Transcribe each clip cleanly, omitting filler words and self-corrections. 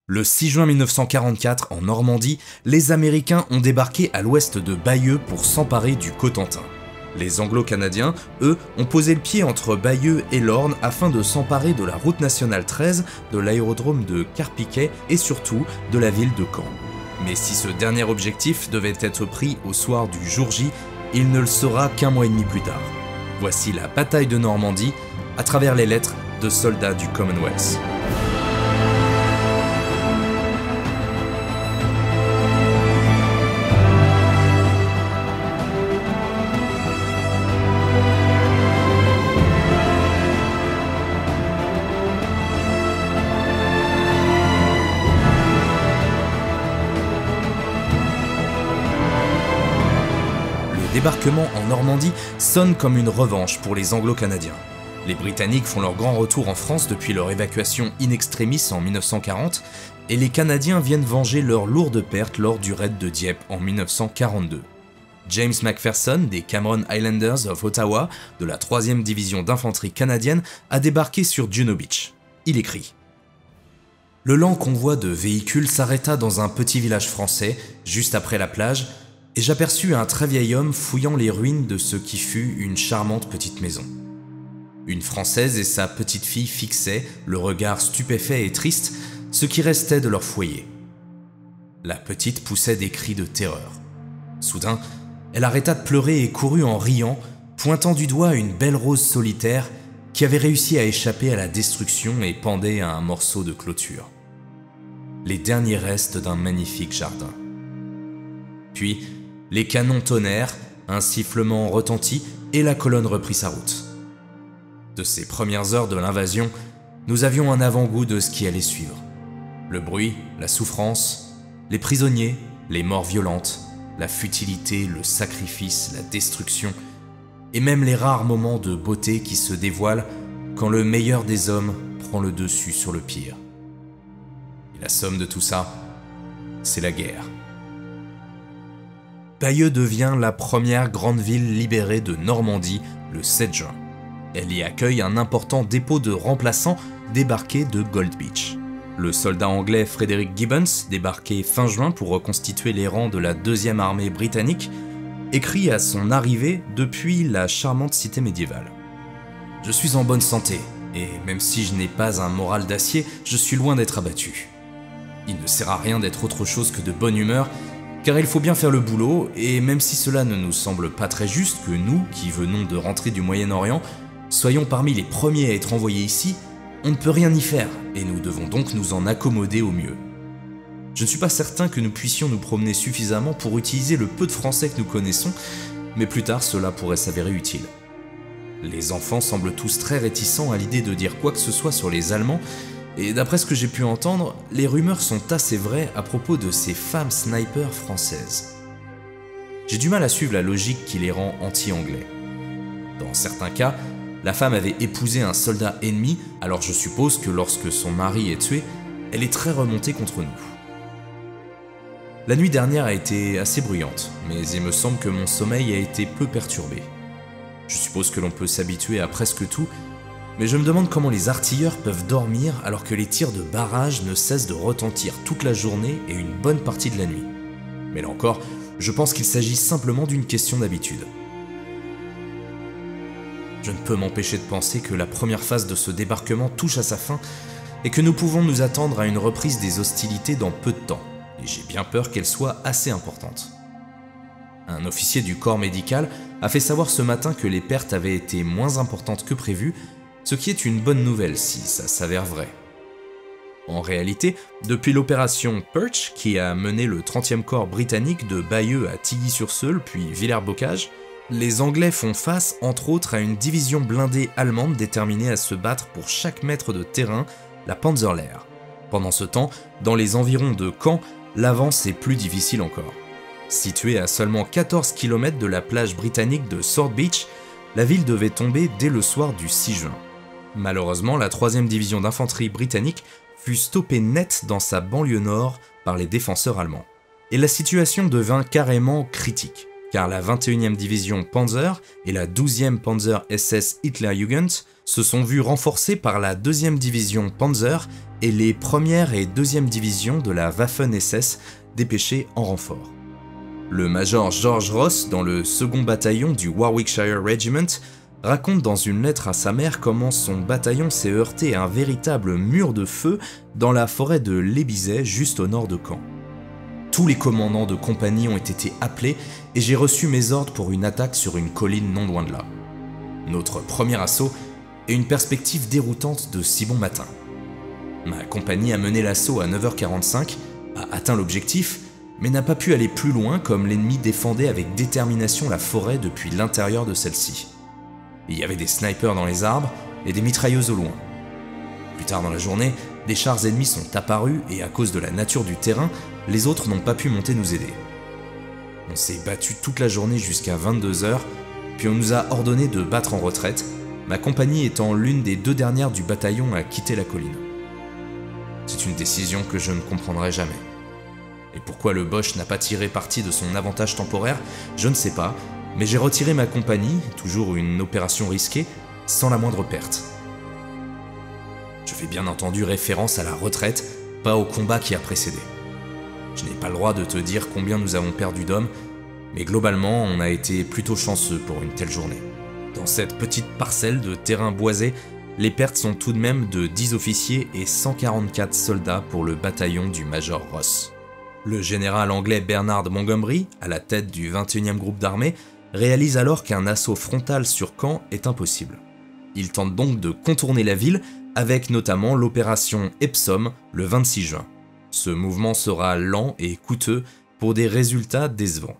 Le 6 juin 1944, en Normandie, les Américains ont débarqué à l'ouest de Bayeux pour s'emparer du Cotentin. Les Anglo-Canadiens, eux, ont posé le pied entre Bayeux et l'Orne afin de s'emparer de la route nationale 13, de l'aérodrome de Carpiquet et surtout de la ville de Caen. Mais si ce dernier objectif devait être pris au soir du jour J, il ne le sera qu'un mois et demi plus tard. Voici la bataille de Normandie à travers les lettres de soldats du Commonwealth. Le débarquement en Normandie sonne comme une revanche pour les Anglo-Canadiens. Les Britanniques font leur grand retour en France depuis leur évacuation in extremis en 1940 et les Canadiens viennent venger leurs lourdes pertes lors du raid de Dieppe en 1942. James McPherson des Cameron Highlanders of Ottawa de la 3e division d'infanterie canadienne a débarqué sur Juno Beach. Il écrit : Le lent convoi de véhicules s'arrêta dans un petit village français, juste après la plage, et j'aperçus un très vieil homme fouillant les ruines de ce qui fut une charmante petite maison. Une Française et sa petite-fille fixaient, le regard stupéfait et triste, ce qui restait de leur foyer. La petite poussait des cris de terreur. Soudain, elle arrêta de pleurer et courut en riant, pointant du doigt une belle rose solitaire qui avait réussi à échapper à la destruction et pendait à un morceau de clôture. Les derniers restes d'un magnifique jardin. Puis, les canons tonnèrent, un sifflement retentit et la colonne reprit sa route. De ces premières heures de l'invasion, nous avions un avant-goût de ce qui allait suivre. Le bruit, la souffrance, les prisonniers, les morts violentes, la futilité, le sacrifice, la destruction, et même les rares moments de beauté qui se dévoilent quand le meilleur des hommes prend le dessus sur le pire. Et la somme de tout ça, c'est la guerre. Bayeux devient la première grande ville libérée de Normandie le 7 juin. Elle y accueille un important dépôt de remplaçants débarqués de Gold Beach. Le soldat anglais Frederick Gibbons, débarqué fin juin pour reconstituer les rangs de la 2e armée britannique, écrit à son arrivée depuis la charmante cité médiévale. « Je suis en bonne santé, et même si je n'ai pas un moral d'acier, je suis loin d'être abattu. Il ne sert à rien d'être autre chose que de bonne humeur, car il faut bien faire le boulot, et même si cela ne nous semble pas très juste que nous, qui venons de rentrer du Moyen-Orient, soyons parmi les premiers à être envoyés ici, on ne peut rien y faire, et nous devons donc nous en accommoder au mieux. Je ne suis pas certain que nous puissions nous promener suffisamment pour utiliser le peu de français que nous connaissons, mais plus tard cela pourrait s'avérer utile. Les enfants semblent tous très réticents à l'idée de dire quoi que ce soit sur les Allemands, et d'après ce que j'ai pu entendre, les rumeurs sont assez vraies à propos de ces femmes snipers françaises. J'ai du mal à suivre la logique qui les rend anti-anglais. Dans certains cas, la femme avait épousé un soldat ennemi, alors je suppose que lorsque son mari est tué, elle est très remontée contre nous. La nuit dernière a été assez bruyante, mais il me semble que mon sommeil a été peu perturbé. Je suppose que l'on peut s'habituer à presque tout, mais je me demande comment les artilleurs peuvent dormir alors que les tirs de barrage ne cessent de retentir toute la journée et une bonne partie de la nuit. Mais là encore, je pense qu'il s'agit simplement d'une question d'habitude. Je ne peux m'empêcher de penser que la première phase de ce débarquement touche à sa fin et que nous pouvons nous attendre à une reprise des hostilités dans peu de temps, et j'ai bien peur qu'elle soit assez importante. Un officier du corps médical a fait savoir ce matin que les pertes avaient été moins importantes que prévu, ce qui est une bonne nouvelle si ça s'avère vrai. En réalité, depuis l'opération Perch, qui a mené le 30e corps britannique de Bayeux à Tilly-sur-Seulles puis Villers-Bocage, les Anglais font face entre autres à une division blindée allemande déterminée à se battre pour chaque mètre de terrain, la Panzerlehr. Pendant ce temps, dans les environs de Caen, l'avance est plus difficile encore. Située à seulement 14 km de la plage britannique de Sword Beach, la ville devait tomber dès le soir du 6 juin. Malheureusement, la 3e division d'infanterie britannique fut stoppée net dans sa banlieue nord par les défenseurs allemands. Et la situation devint carrément critique. car la 21e division Panzer et la 12e Panzer SS Hitlerjugend se sont vues renforcées par la 2e division Panzer et les 1re et 2e divisions de la Waffen-SS dépêchées en renfort. Le major George Ross, dans le 2e bataillon du Warwickshire Regiment, raconte dans une lettre à sa mère comment son bataillon s'est heurté à un véritable mur de feu dans la forêt de Lébizet, juste au nord de Caen. Tous les commandants de compagnie ont été appelés et j'ai reçu mes ordres pour une attaque sur une colline non loin de là. Notre premier assaut est une perspective déroutante de si bon matin. Ma compagnie a mené l'assaut à 9h45, a atteint l'objectif, mais n'a pas pu aller plus loin comme l'ennemi défendait avec détermination la forêt depuis l'intérieur de celle-ci. Il y avait des snipers dans les arbres et des mitrailleuses au loin. Plus tard dans la journée, des chars ennemis sont apparus et à cause de la nature du terrain, les autres n'ont pas pu monter nous aider. On s'est battu toute la journée jusqu'à 22h, puis on nous a ordonné de battre en retraite, ma compagnie étant l'une des 2 dernières du bataillon à quitter la colline. C'est une décision que je ne comprendrai jamais. Et pourquoi le Boche n'a pas tiré parti de son avantage temporaire, je ne sais pas, mais j'ai retiré ma compagnie, toujours une opération risquée, sans la moindre perte. Je fais bien entendu référence à la retraite, pas au combat qui a précédé. Je n'ai pas le droit de te dire combien nous avons perdu d'hommes, mais globalement, on a été plutôt chanceux pour une telle journée. Dans cette petite parcelle de terrain boisé, les pertes sont tout de même de 10 officiers et 144 soldats pour le bataillon du Major Ross. Le général anglais Bernard Montgomery, à la tête du 21e groupe d'armée, réalise alors qu'un assaut frontal sur Caen est impossible. Il tente donc de contourner la ville, avec notamment l'opération Epsom le 26 juin. Ce mouvement sera lent et coûteux pour des résultats décevants.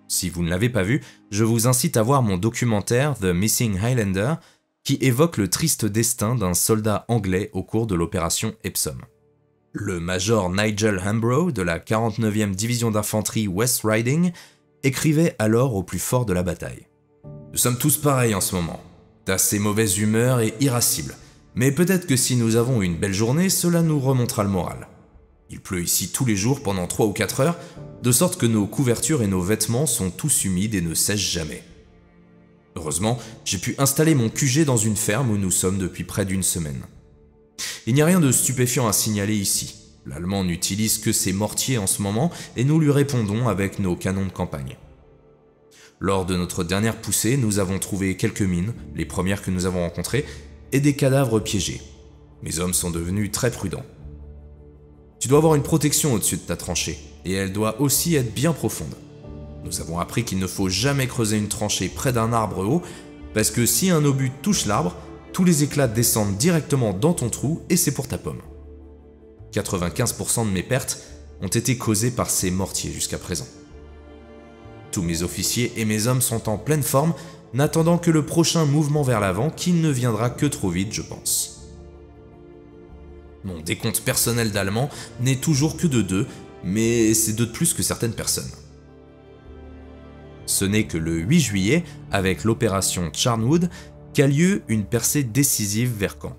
Si vous ne l'avez pas vu, je vous incite à voir mon documentaire The Missing Highlander, qui évoque le triste destin d'un soldat anglais au cours de l'opération Epsom. Le major Nigel Hambro de la 49e division d'infanterie West Riding écrivait alors au plus fort de la bataille. « Nous sommes tous pareils en ce moment, d'assez mauvaise humeur et irascibles, mais peut-être que si nous avons une belle journée, cela nous remontera le moral. Il pleut ici tous les jours pendant 3 ou 4 heures, de sorte que nos couvertures et nos vêtements sont tous humides et ne sèchent jamais. Heureusement, j'ai pu installer mon QG dans une ferme où nous sommes depuis près d'1 semaine. Il n'y a rien de stupéfiant à signaler ici. L'Allemand n'utilise que ses mortiers en ce moment et nous lui répondons avec nos canons de campagne. Lors de notre dernière poussée, nous avons trouvé quelques mines, les premières que nous avons rencontrées, et des cadavres piégés. Mes hommes sont devenus très prudents. Tu dois avoir une protection au-dessus de ta tranchée, et elle doit aussi être bien profonde. Nous avons appris qu'il ne faut jamais creuser une tranchée près d'un arbre haut, parce que si un obus touche l'arbre, tous les éclats descendent directement dans ton trou et c'est pour ta pomme. 95% de mes pertes ont été causées par ces mortiers jusqu'à présent. Tous mes officiers et mes hommes sont en pleine forme, n'attendant que le prochain mouvement vers l'avant qui ne viendra que trop vite, je pense. Mon décompte personnel d'Allemands n'est toujours que de 2, mais c'est 2 de plus que certaines personnes. Ce n'est que le 8 juillet, avec l'opération Charnwood, qu'a lieu une percée décisive vers Caen.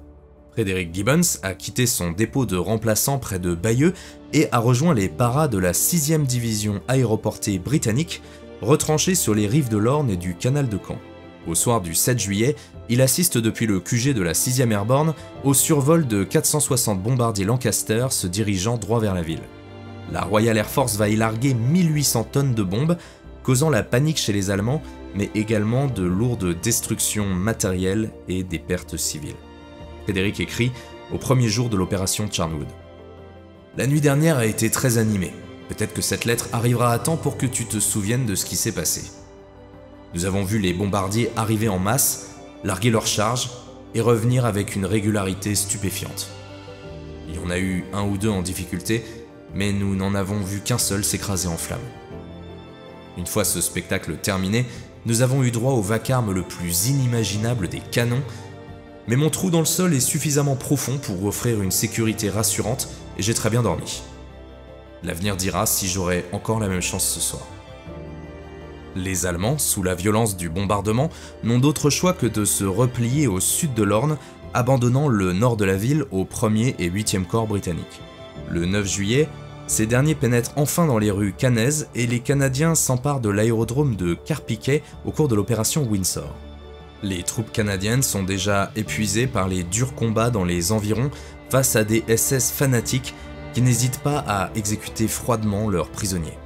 Frederick Gibbons a quitté son dépôt de remplaçants près de Bayeux et a rejoint les paras de la 6e division aéroportée britannique, retranchée sur les rives de l'Orne et du canal de Caen. Au soir du 7 juillet, il assiste depuis le QG de la 6e Airborne au survol de 460 bombardiers Lancaster se dirigeant droit vers la ville. La Royal Air Force va y larguer 1800 tonnes de bombes, causant la panique chez les Allemands, mais également de lourdes destructions matérielles et des pertes civiles. Frédéric écrit au premier jour de l'opération Charnwood. La nuit dernière a été très animée. Peut-être que cette lettre arrivera à temps pour que tu te souviennes de ce qui s'est passé. Nous avons vu les bombardiers arriver en masse, larguer leurs charges et revenir avec une régularité stupéfiante. Il y en a eu 1 ou 2 en difficulté, mais nous n'en avons vu qu'un seul s'écraser en flammes. Une fois ce spectacle terminé, nous avons eu droit au vacarme le plus inimaginable des canons, mais mon trou dans le sol est suffisamment profond pour offrir une sécurité rassurante et j'ai très bien dormi. L'avenir dira si j'aurai encore la même chance ce soir. Les Allemands, sous la violence du bombardement, n'ont d'autre choix que de se replier au sud de l'Orne, abandonnant le nord de la ville aux 1er et 8e corps britanniques. Le 9 juillet, Ces derniers pénètrent enfin dans les rues cannaises et les Canadiens s'emparent de l'aérodrome de Carpiquet au cours de l'opération Windsor. Les troupes canadiennes sont déjà épuisées par les durs combats dans les environs face à des SS fanatiques qui n'hésitent pas à exécuter froidement leurs prisonniers.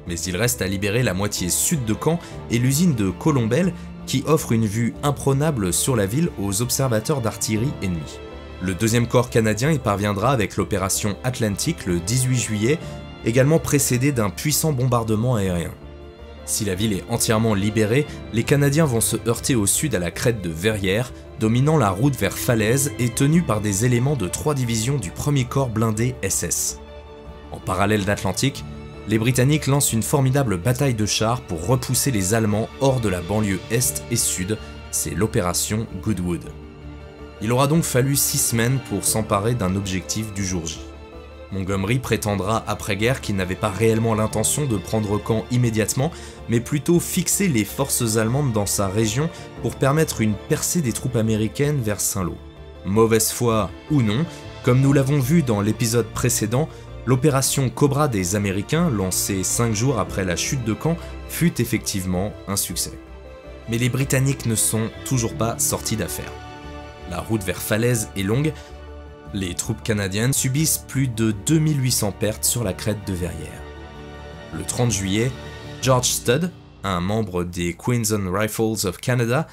Mais il reste à libérer la moitié sud de Caen et l'usine de Colombelles qui offre une vue imprenable sur la ville aux observateurs d'artillerie ennemis. Le 2e corps canadien y parviendra avec l'opération Atlantique le 18 juillet, également précédée d'un puissant bombardement aérien. Si la ville est entièrement libérée, les Canadiens vont se heurter au sud à la crête de Verrières, dominant la route vers Falaise et tenus par des éléments de 3 divisions du 1er corps blindé SS. En parallèle d'Atlantique, les Britanniques lancent une formidable bataille de chars pour repousser les Allemands hors de la banlieue est et sud, c'est l'opération Goodwood. Il aura donc fallu 6 semaines pour s'emparer d'un objectif du jour J. Montgomery prétendra après-guerre qu'il n'avait pas réellement l'intention de prendre Caen immédiatement, mais plutôt fixer les forces allemandes dans sa région pour permettre une percée des troupes américaines vers Saint-Lô. Mauvaise foi ou non, comme nous l'avons vu dans l'épisode précédent, l'opération Cobra des Américains, lancée 5 jours après la chute de Caen, fut effectivement un succès. Mais les Britanniques ne sont toujours pas sortis d'affaire. La route vers Falaise est longue, les troupes canadiennes subissent plus de 2800 pertes sur la crête de Verrières. Le 30 juillet, George Studd, un membre des Queensland Rifles of Canada,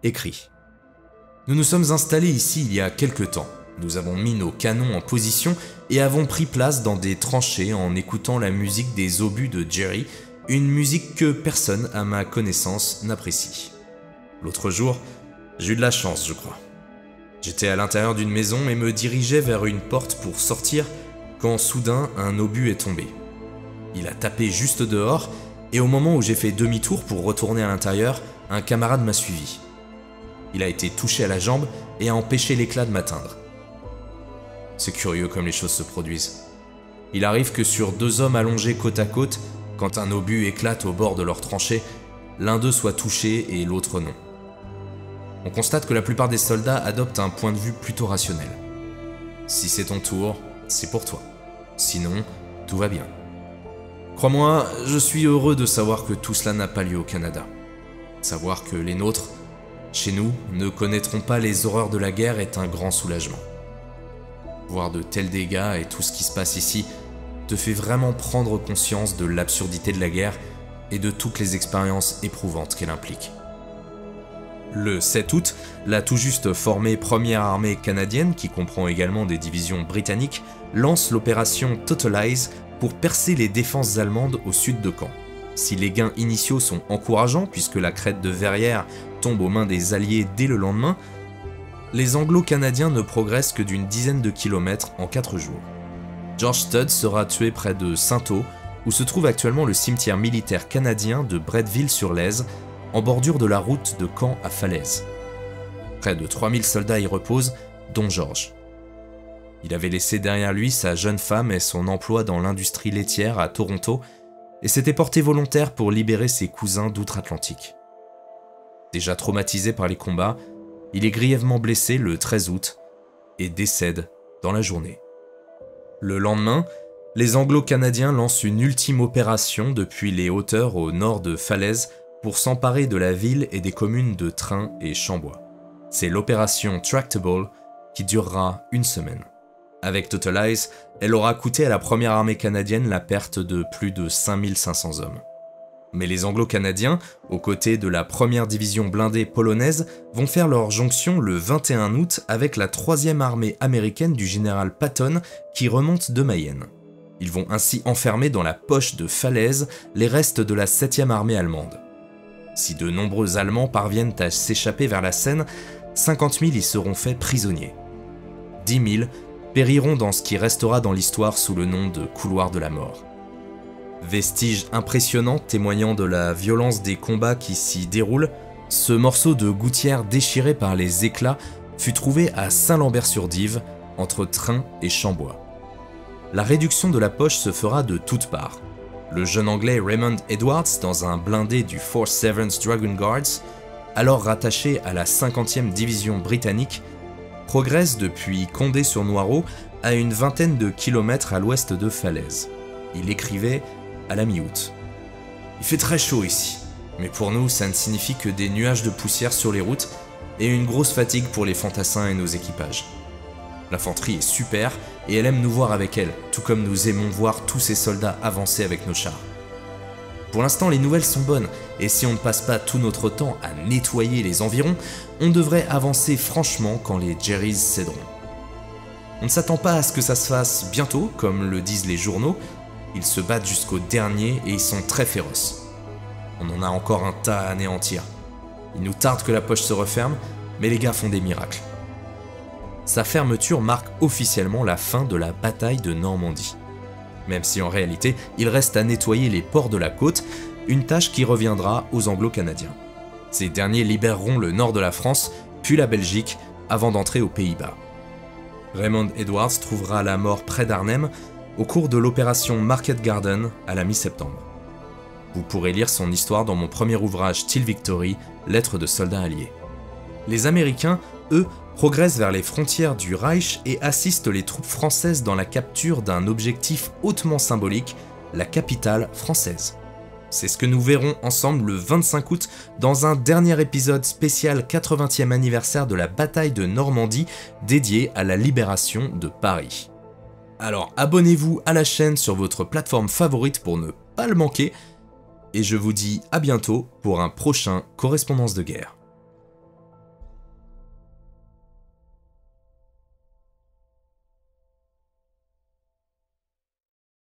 écrit « Nous nous sommes installés ici il y a quelque temps. Nous avons mis nos canons en position et avons pris place dans des tranchées en écoutant la musique des obus de Jerry, une musique que personne à ma connaissance n'apprécie. L'autre jour, j'ai eu de la chance, je crois. J'étais à l'intérieur d'une maison et me dirigeais vers une porte pour sortir quand soudain un obus est tombé. Il a tapé juste dehors et au moment où j'ai fait demi-tour pour retourner à l'intérieur, un camarade m'a suivi. Il a été touché à la jambe et a empêché l'éclat de m'atteindre. C'est curieux comme les choses se produisent. Il arrive que sur 2 hommes allongés côte à côte, quand un obus éclate au bord de leur tranchée, l'un d'eux soit touché et l'autre non. On constate que la plupart des soldats adoptent un point de vue plutôt rationnel. Si c'est ton tour, c'est pour toi. Sinon, tout va bien. Crois-moi, je suis heureux de savoir que tout cela n'a pas lieu au Canada. Savoir que les nôtres, chez nous, ne connaîtront pas les horreurs de la guerre est un grand soulagement. Voir de tels dégâts et tout ce qui se passe ici te fait vraiment prendre conscience de l'absurdité de la guerre et de toutes les expériences éprouvantes qu'elle implique. Le 7 août, la tout juste formée première armée canadienne, qui comprend également des divisions britanniques, lance l'opération Totalize pour percer les défenses allemandes au sud de Caen. Si les gains initiaux sont encourageants puisque la crête de Verrières tombe aux mains des Alliés dès le lendemain, les Anglo-Canadiens ne progressent que d'une dizaine de kilomètres en 4 jours. George Studd sera tué près de Saint-Au, où se trouve actuellement le cimetière militaire canadien de Bretteville-sur-Laize, en bordure de la route de Caen à Falaise. Près de 3000 soldats y reposent, dont George. Il avait laissé derrière lui sa jeune femme et son emploi dans l'industrie laitière à Toronto et s'était porté volontaire pour libérer ses cousins d'outre-Atlantique. Déjà traumatisé par les combats, il est grièvement blessé le 13 août et décède dans la journée. Le lendemain, les Anglo-Canadiens lancent une ultime opération depuis les hauteurs au nord de Falaise pour s'emparer de la ville et des communes de Train et Chambois. C'est l'opération Tractable qui durera 1 semaine. Avec Totalize, elle aura coûté à la première armée canadienne la perte de plus de 5500 hommes. Mais les Anglo-Canadiens, aux côtés de la première division blindée polonaise, vont faire leur jonction le 21 août avec la 3e armée américaine du général Patton qui remonte de Mayenne. Ils vont ainsi enfermer dans la poche de Falaise les restes de la 7e armée allemande. Si de nombreux Allemands parviennent à s'échapper vers la Seine, 50 000 y seront faits prisonniers. 10 000 périront dans ce qui restera dans l'histoire sous le nom de couloir de la mort. Vestige impressionnant témoignant de la violence des combats qui s'y déroulent, ce morceau de gouttière déchiré par les éclats fut trouvé à Saint-Lambert-sur-Dive, entre Train et Chambois. La réduction de la poche se fera de toutes parts. Le jeune anglais Raymond Edwards, dans un blindé du 4th Dragon Guards, alors rattaché à la 50e division britannique, progresse depuis Condé-sur-Noireau à une vingtaine de kilomètres à l'ouest de Falaise. il écrivait à la mi-août. Il fait très chaud ici, mais pour nous ça ne signifie que des nuages de poussière sur les routes et une grosse fatigue pour les fantassins et nos équipages. L'infanterie est super et elle aime nous voir avec elle, tout comme nous aimons voir tous ces soldats avancer avec nos chars. Pour l'instant, les nouvelles sont bonnes, et si on ne passe pas tout notre temps à nettoyer les environs, on devrait avancer franchement quand les Jerrys céderont. On ne s'attend pas à ce que ça se fasse bientôt, comme le disent les journaux, ils se battent jusqu'au dernier et ils sont très féroces. On en a encore un tas à anéantir. Il nous tarde que la poche se referme, mais les gars font des miracles. Sa fermeture marque officiellement la fin de la bataille de Normandie. Même si en réalité, il reste à nettoyer les ports de la côte, une tâche qui reviendra aux Anglo-Canadiens. Ces derniers libéreront le nord de la France, puis la Belgique, avant d'entrer aux Pays-Bas. Raymond Edwards trouvera la mort près d'Arnhem au cours de l'opération Market Garden à la mi-septembre. Vous pourrez lire son histoire dans mon premier ouvrage Till Victory, Lettres de soldats alliés. Les Américains, eux, progressent vers les frontières du Reich et assistent les troupes françaises dans la capture d'un objectif hautement symbolique, la capitale française. C'est ce que nous verrons ensemble le 25 août dans un dernier épisode spécial 80e anniversaire de la bataille de Normandie dédié à la libération de Paris. Alors abonnez-vous à la chaîne sur votre plateforme favorite pour ne pas le manquer, et je vous dis à bientôt pour un prochain Correspondance de guerre.